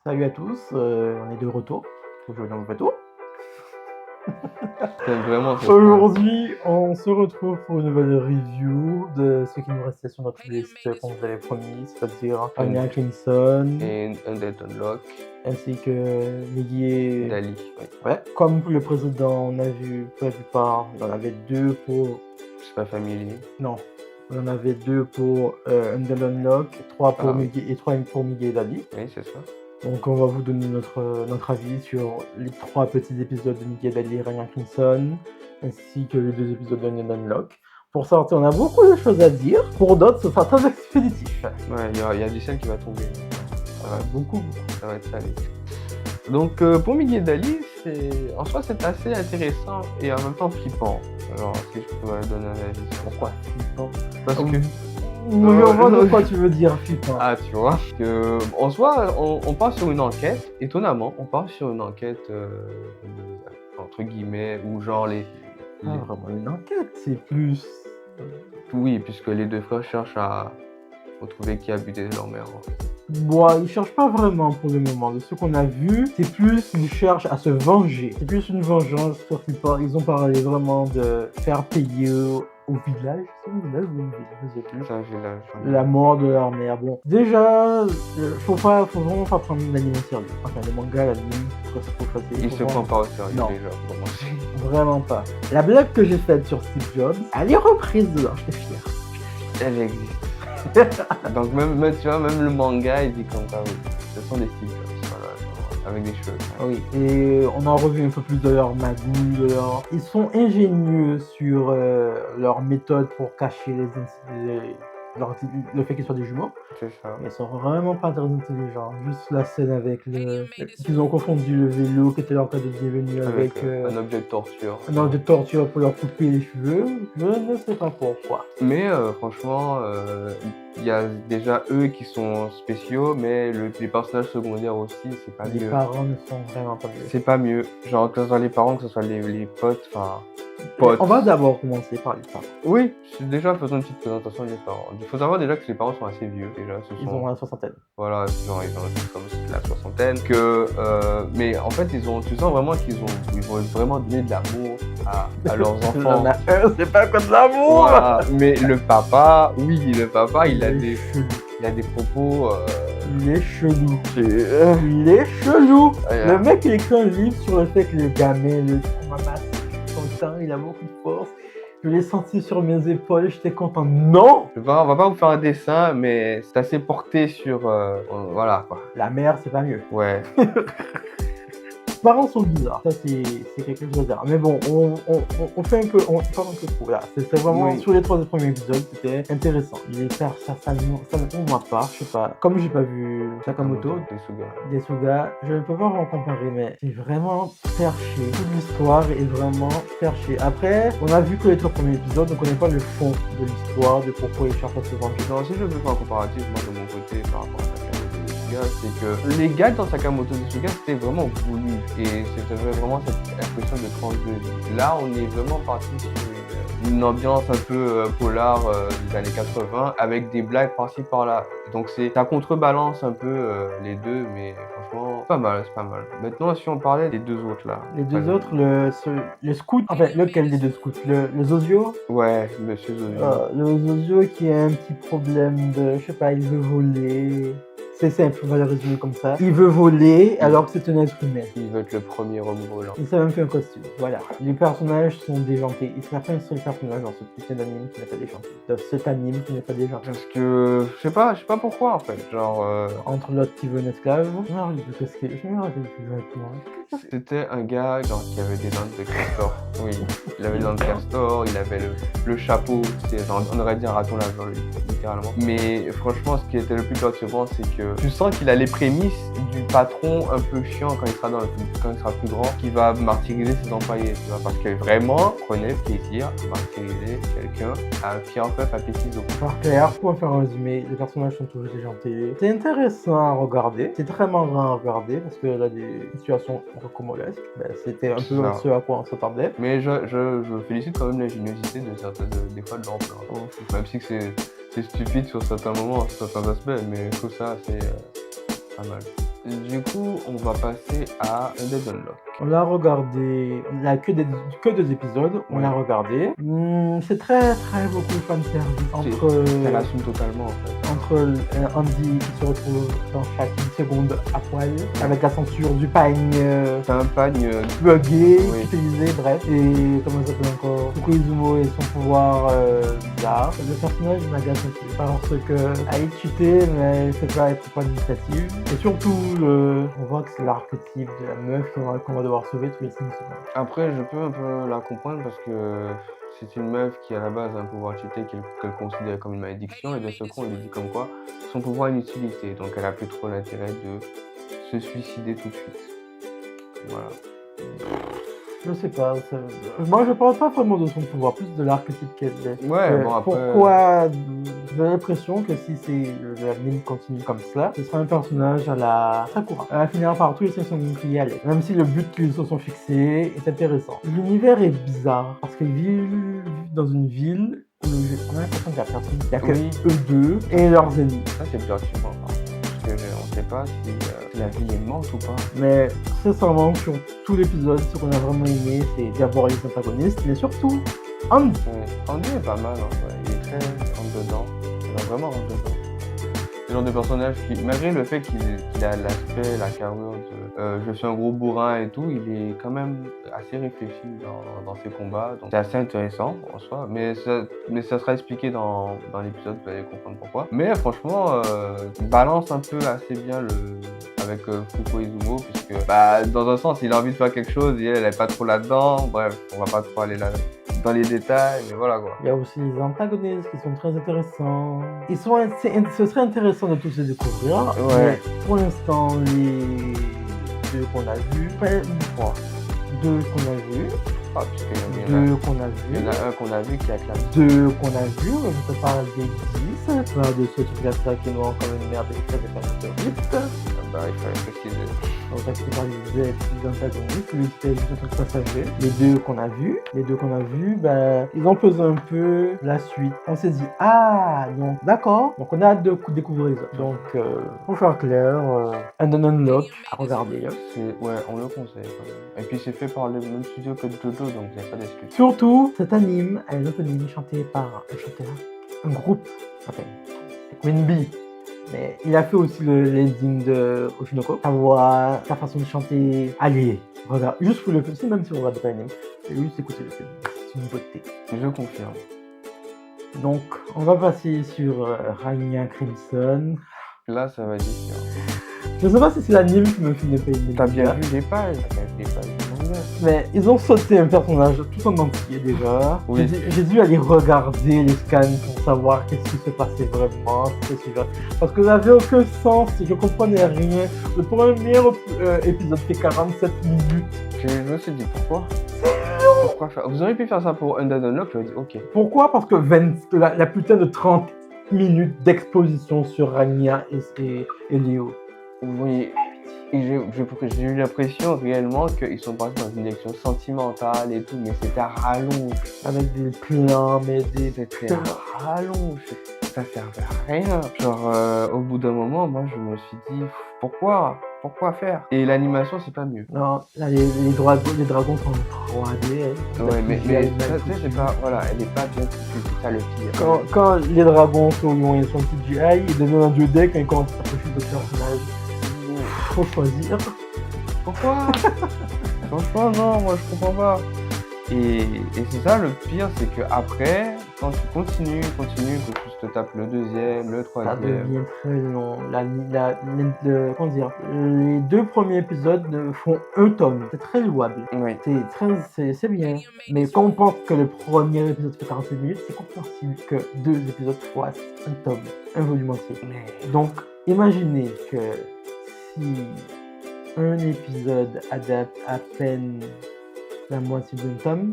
Salut à tous, on est de retour. Aujourd'hui, on est de retour. J'aime vraiment cette Aujourd'hui, on se retrouve pour une nouvelle review de ce qui nous restait sur notre liste, comme vous avez promis, c'est-à-dire Anya Crimson et Undead Unlock, ainsi que Miggy Dali. Oui. Ouais, comme le précédent, on a vu pour la plupart, on en avait deux pour. C'est pas familier. Non, on en avait deux pour Undead Unlock, trois pour Ah. Miggy et trois pour Miggy et Dali. Oui, c'est ça. Donc on va vous donner notre avis sur les 3 petits épisodes de Miggy et Dali et Anya Crimson, ainsi que les 2 épisodes de Undead Unlock. Pour certains, on a beaucoup de choses à dire, pour d'autres, ce sera très expéditif. Ouais, il y a du sel qui va tomber. Beaucoup. Ça va être salé. Donc pour Miggy et Dali, en soi c'est assez intéressant et en même temps flippant. Alors si je peux donner un avis. Pourquoi flippant? Parce que je vois de quoi tu veux dire flippant. Ah, tu vois, que en soi, on part sur une enquête, étonnamment, on part sur une enquête, entre guillemets, où genre Pas vraiment une enquête, c'est plus. Oui, puisque les deux frères cherchent à retrouver qui a buté leur mère. Bon, ils cherchent pas vraiment pour le moment. De ce qu'on a vu, c'est plus qu'ils cherchent à se venger. C'est plus une vengeance sur ils ont parlé vraiment de faire payer au village. C'est un village ou une ville? Je sais plus. C'est un village. La mort de leur mère. Bon, déjà, faut vraiment pas prendre l'anime au sérieux. Enfin, le manga, l'anime, c'est trop facile. Il se prend pas au sérieux Non. déjà, pour commencer. Vraiment pas. La blague que j'ai faite sur Steve Jobs, elle est reprise dedans, j'étais fier. Elle existe. Donc même, tu vois, même le manga, il dit comme ça, oui. Ce sont des Steve Jobs, voilà, genre, avec des cheveux. Oui, et on a revu un peu plus de leur magouille, Ils sont ingénieux sur leur méthode pour cacher le fait qu'ils soient des jumeaux. C'est ça. Ils sont vraiment pas très intelligents. Juste la scène avec qu'ils ont confondu le vélo qui était leur cadeau de bienvenue avec un objet de torture. Un objet de torture pour leur couper les cheveux. Je ne sais pas pourquoi. Mais franchement, il y a déjà eux qui sont spéciaux, mais les personnages secondaires aussi, c'est pas mieux. Les parents ne sont vraiment pas mieux. C'est pas mieux. Genre que ce soit les parents, que ce soit les potes, enfin... Potes. On va d'abord commencer par les parents. Oui, déjà faisons une petite présentation des parents. Il faut savoir déjà que les parents sont assez vieux déjà. Ils ont la soixantaine. Voilà, genre ils ont comme la soixantaine. Mais en fait, tu sens vraiment qu'ils vont vraiment donner de l'amour à leurs enfants. C'est pas que de l'amour. Voilà. Mais le papa, il a des propos. Il est chelou. Il est chelou. Ouais, le mec, il écrit un livre sur le fait que le gamin, il a beaucoup de force. Je l'ai senti sur mes épaules, j'étais content. Non! On va pas vous faire un dessin, mais c'est assez porté sur... voilà, quoi. La mère, c'est pas mieux. Ouais. Les parents sont bizarres, ça c'est quelque chose à dire. Mais bon, on fait un peu, on parle un peu trop là. C'était vraiment, sur les 3 premiers épisodes, c'était intéressant. Les pères, ça ne m'a pas, je sais pas. Comme j'ai pas vu Sakamoto, Desuga, je ne peux pas vraiment comparer, mais c'est vraiment perché. Toute l'histoire est vraiment perchée. Après, on a vu que les 3 premiers épisodes, on connaît pas le fond de l'histoire, de pourquoi ils cherchent à se venger. Non, si je veux faire un comparatif, moi de mon côté, par rapport à Sakamoto Desuga, c'est que les gars dans Sakamoto Desuga, c'était vraiment voulu. Et c'était vraiment cette impression de tranche de vie. Là, on est vraiment parti sur une ambiance un peu polar des années 80 avec des blagues par-ci par-là. Donc ça contrebalance un peu les deux, mais franchement, c'est pas mal. Maintenant, si on parlait des deux autres là. Les deux autres, le scout, enfin lequel des deux scouts? Le Zozio? Ouais, monsieur Zozio. Le Zozio qui a un petit problème de, je sais pas, il veut voler. C'est simple, on va le résumer comme ça. Il veut voler alors que c'est un être humain. Il veut être le premier homme volant. Il s'est même fait un costume, voilà. Les personnages sont déjantés. Il n'y a pas un seul personnage dans ce putain d'anime qui n'est pas déjanté. Dans cet anime qui n'est pas déjanté. Parce que, je sais pas pourquoi en fait. Genre... Entre l'autre qui veut un esclave, je me rappelle plus exactement. C'était un gars genre, qui avait des dents de castor. Oui, il avait des dents de castor, il avait le chapeau, genre, on aurait dit un raton laveur littéralement. Mais franchement, ce qui était le plus perturbant, c'est que tu sens qu'il a les prémices du patron un peu chiant quand il sera plus grand, qui va martyriser ses employés, tu vois, parce que vraiment, prenez plaisir à martyriser quelqu'un qui en fait fait ciseaux. Par clair, pour faire un résumé, les personnages sont toujours déjantés. C'est intéressant à regarder, c'est très marrant à regarder parce que là, des situations rocambolesques, c'était un peu ce à quoi on s'attendait. Mais je félicite quand même l'ingéniosité des fois de l'emploi. Même si c'est stupide sur certains moments, sur certains aspects, mais je trouve ça assez pas mal. Du coup, on va passer à Undead Unlock. On l'a regardé, il n'y a que 2 épisodes, on Ouais. l'a regardé. C'est très très beaucoup de fanservice Ça l'assume totalement en fait. entre Andy qui se retrouve dans chaque seconde à poil, avec la censure du pagne C'est un pagne. buggé, Oui. utilisé, bref. Et comment ça s'appelle encore Fukuizumo et son pouvoir bizarre. Le personnage m'agace un peu parce que elle est cheatée, mais elle fait pas être pas d'initiative. Et surtout, on voit que c'est l'archétype de la meuf qu'on va devoir sauver tous les 5 secondes. Après, je peux un peu la comprendre parce que c'est une meuf qui à la base a un pouvoir cheaté qu'elle considère comme une malédiction et d'un seul coup on lui dit comme quoi son pouvoir a une utilité, donc elle a plus trop l'intérêt de se suicider tout de suite. Voilà. Je sais pas, moi je parle pas vraiment de son pouvoir, plus de l'archétype qu'elle est. Ouais, bon après. Pourquoi j'ai l'impression que si l'anime continue comme cela, ce sera un personnage à la Sakura. Elle va finir par tous les 5 secondes crier à l'aide. Même si le but qu'ils se sont fixés est intéressant. L'univers est bizarre parce qu'ils vivent dans une ville où on a l'impression qu'il y a personne, il y a que Oui. eux deux et leurs ennemis. Ça c'est perturbant parce que on sait pas si la ville est morte ou pas. Mais sincèrement, sur tout l'épisode, ce qu'on a vraiment aimé, c'est d'abord les antagonistes, mais surtout Andy. Ouais. Andy est pas mal en vrai, il est très rentre-dedans, il va vraiment rentre-dedans. C'est le genre de personnage qui, malgré le fait qu'il a l'aspect, la carrure de je suis un gros bourrin et tout, il est quand même assez réfléchi dans ses combats. Donc c'est assez intéressant en soi, mais ça sera expliqué dans l'épisode, vous allez comprendre pourquoi. Mais franchement, il balance un peu assez bien avec Fukuizumo, puisque dans un sens il a envie de faire quelque chose et elle est pas trop là-dedans. Bref, on va pas trop aller là dans les détails, mais voilà quoi. Il y a aussi les antagonistes qui sont très intéressants. Ce serait intéressant de tous les découvrir. Ouais. Mais pour l'instant, les 2 qu'on a vus, enfin, 3. 2 qu'on a vus, Ah, puisqu'il y en a 2 qu'on a Il y en vus, a un qu'on a vu qui acclame. 2 qu'on a vus, je te parle des 10, je parle de ce truc-là qui nous rend comme une merde et très vite. Il fallait préciser. Donc, c'est par les antagonistes, lui c'était juste un truc passager. Les 2 qu'on a vus, ils ont posé un peu la suite. On s'est dit, donc d'accord, donc on a hâte de découvrir les autres. Donc, pour faire clair, Undead Unlock à regarder. Ouais, on le conseille quand même. Et puis c'est fait par le même studio que Jojo, donc vous n'avez pas d'excuses. Surtout, cet anime a un opening chanté par un chanteur, un groupe, enfin, c'est Queen Bee. Mais il a fait aussi l'ending de Oshinoko. Sa voix, sa façon de chanter. Allez, regarde, juste pour le film, même si on regarde pas l'anime, juste écouter le film. C'est une beauté. Je confirme. Donc, on va passer sur Rania Crimson. Là, ça va dire. Je sais pas si c'est l'anime qui me fait ne pas aimer. T'as bien vu les pages du manga. Mais ils ont sauté un personnage tout en entier déjà. Oui. J'ai dû aller regarder les scans pour savoir qu'est-ce qui se passait vraiment. Parce que ça n'avait aucun sens, je comprenais rien. Le premier épisode fait 47 minutes. Je me suis dit pourquoi faire. Vous auriez pu faire ça pour Undead Unlock, j'aurais dit ok. Pourquoi? Parce que la putain de 30 minutes d'exposition sur Rania et Léo. Oui. Et j'ai eu l'impression réellement qu'ils sont partis dans une direction sentimentale et tout, mais c'était à rallonge. Avec des plans, mais C'était à rallonge. Ça servait à rien. Genre, au bout d'un moment, moi, je me suis dit, pourquoi faire? Et l'animation, c'est pas mieux. Non, là, les dragons sont en 3D. Ouais, mais ça, c'est pas, voilà, elle est pas bien foutue, c'est ça le pire. Quand les dragons sont CGI, ils deviennent en 2D quand ils commencent à s'approcher de personnages. Faut choisir. Pourquoi? Franchement, non, moi je comprends pas. Et c'est ça le pire, c'est que après, quand tu continues, que tu te tapes le deuxième, le Ça troisième. devient très long. Comment dire, les 2 premiers épisodes font un tome. C'est très louable. Oui. C'est bien. Mais quand on pense que le premier épisode fait 48 minutes, c'est compréhensible que 2 épisodes fassent un tome, un volume entier. Donc, imaginez que si un épisode adapte à peine la moitié d'un tome,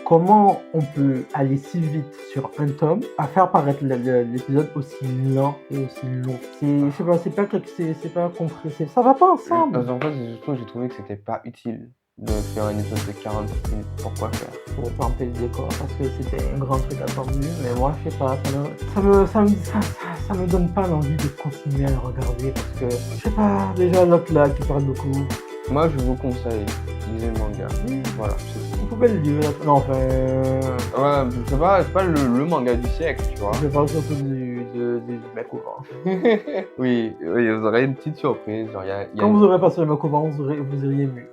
comment on peut aller si vite sur un tome à faire paraître l'épisode aussi lent et aussi long? Je sais pas, c'est pas compressé, ça va pas ensemble. En fait, surtout, j'ai trouvé que c'était pas utile de faire un épisode de 40 minutes. Pourquoi faire? Pour planter le décor, parce que c'était un grand truc attendu, mais moi je sais pas, ça me donne pas l'envie de continuer à le regarder parce que, je sais pas, déjà l'autre là qui parle beaucoup. Moi, je vous conseille, lisez le manga. Voilà, c'est tout. Vous pouvez le lire, non, enfin. Ouais, c'est pas le manga du siècle, tu vois. Je parle surtout du mec au vent. Oui, vous aurez une petite surprise. Genre, y a Quand vous aurez passé le mec au vent, vous iriez mieux.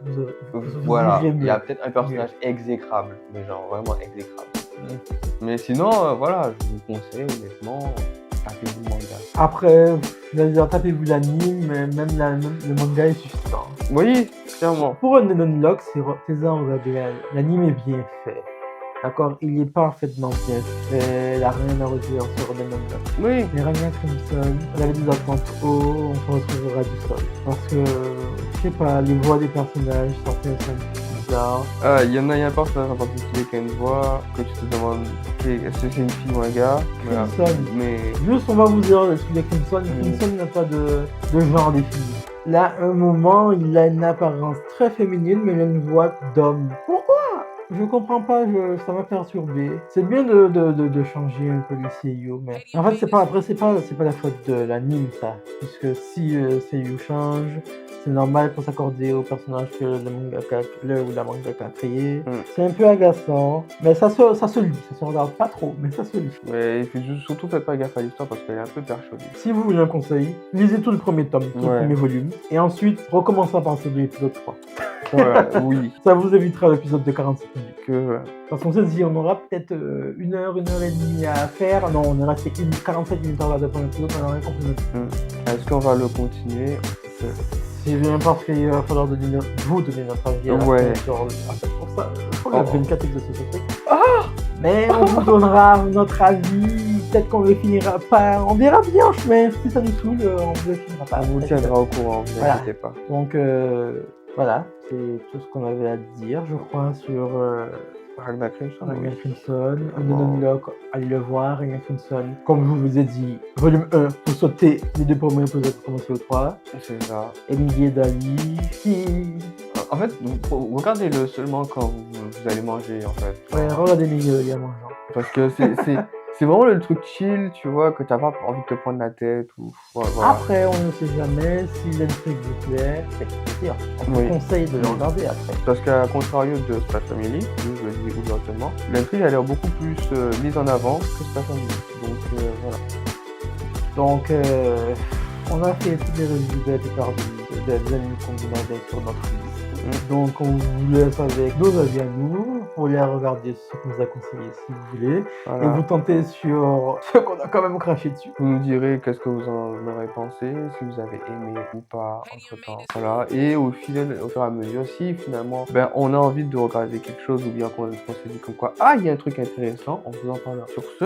Voilà, iriez il mieux. y a peut-être un personnage exécrable, mais genre vraiment exécrable. Mais sinon, voilà, je vous conseille honnêtement, tapez-vous le manga. Après, je vais dire, tapez-vous l'anime, mais même le manga est suffisant. Oui, clairement. Pour un Unlock, c'est à regarder. L'anime est bien fait. D'accord, il est parfaitement bien fait, il n'a rien à redire sur Unlock. Oui. Mais Rania Crimson, on avait des attentes hauts, on se retrouvera du sol. Parce que, je sais pas, les voix des personnages, certains sont bizarres. Il y a un personnage en particulier qui a une voix que tu te demandes est-ce que c'est une fille ou un gars. Crimson. Mais Juste, on va vous dire le truc de Crimson. Crimson n'a pas de genre défini. Là, à un moment, il a une apparence très féminine, mais il a une voix d'homme. Pourquoi? Je comprends pas, ça m'a perturbé. C'est bien de changer un peu les seiyuu, mais en fait, c'est pas la faute de l'anime, ça. Puisque si seiyuu change, c'est normal pour s'accorder au personnage que la mangaka a créé. C'est un peu agaçant, mais ça se lit. Ça se regarde pas trop, mais ça se lit. Mais et puis surtout, faites pas gaffe à l'histoire parce qu'elle est un peu perchaude. Si vous voulez un conseil, lisez tout le premier tome, tout le premier volume, et ensuite recommencez à penser de l'épisode 3. Oui. Ça vous évitera l'épisode de 47 minutes. Parce qu'on s'est dit, on aura peut-être 1 heure et demie à faire. Non, on est resté 47 minutes à regarder le premier épisode, on a rien compris. Est-ce qu'on va le continuer? C'est bien parce qu'il va falloir vous donner notre avis. Pour ça, il faut la 24 de ce truc. Mais on vous donnera notre avis. Peut-être qu'on le finira pas. On verra bien en chemin. Si ça nous saoule, on ne le finira pas. On vous tiendra au courant, ne vous inquiétez pas. Donc, voilà, c'est tout ce qu'on avait à dire, je crois, sur Ragnar Crimson. Un Unlock, allez le voir, Ragnar Crimson. Comme je vous ai dit, volume 1, vous sautez les 2 premiers épisodes pour commencer au 3. C'est ça. Emily et Dali. En fait, regardez-le seulement quand vous allez manger, en fait. Ouais, regardez les à mangeant. Parce que c'est vraiment le truc chill, tu vois, que t'as pas envie de te prendre la tête. Voilà. Après, on ne sait jamais si l'intrigue vous plaît. On vous conseille de le regarder après. Parce qu'à contrario de Spy Family, je le dis ouvertement, l'intrigue a l'air beaucoup plus mise en avant que Spy Family. Donc voilà. Donc, on a fait tous les reviews de la plupart des animes qu'on avait sur notre liste. Donc on vous laisse avec nos avis à nous, pour les regarder ce qu'on nous a conseillé si vous voulez, et vous tentez sur ce qu'on a quand même craché dessus. Vous nous direz qu'est-ce que vous en aurez pensé, si vous avez aimé ou pas entre temps. Voilà, et au fur et à mesure, si finalement on a envie de regarder quelque chose ou bien qu'on s'est dit comme quoi, il y a un truc intéressant, on vous en parlera. Sur ce,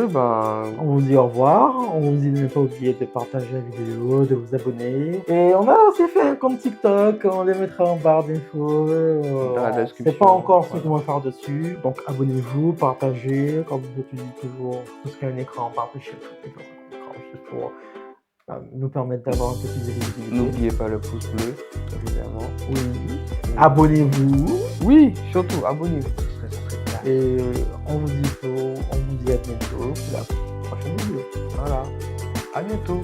on vous dit au revoir, on vous dit de ne pas oublier de partager la vidéo, de vous abonner, et on a aussi fait un compte TikTok, on les mettra en barre d'infos. Dans la description. C'est pas encore ce qu'on va faire dessus, donc abonnez-vous, partagez, quand vous utilisez toujours tout ce qui a un écran, partagez tout juste pour nous permettre d'avoir un peu plus de visibilité. N'oubliez pas le pouce bleu, évidemment. Oui. Abonnez-vous. Oui, surtout abonnez-vous, ce serait bien. Et on vous dit à bientôt pour la prochaine vidéo. Voilà, à bientôt.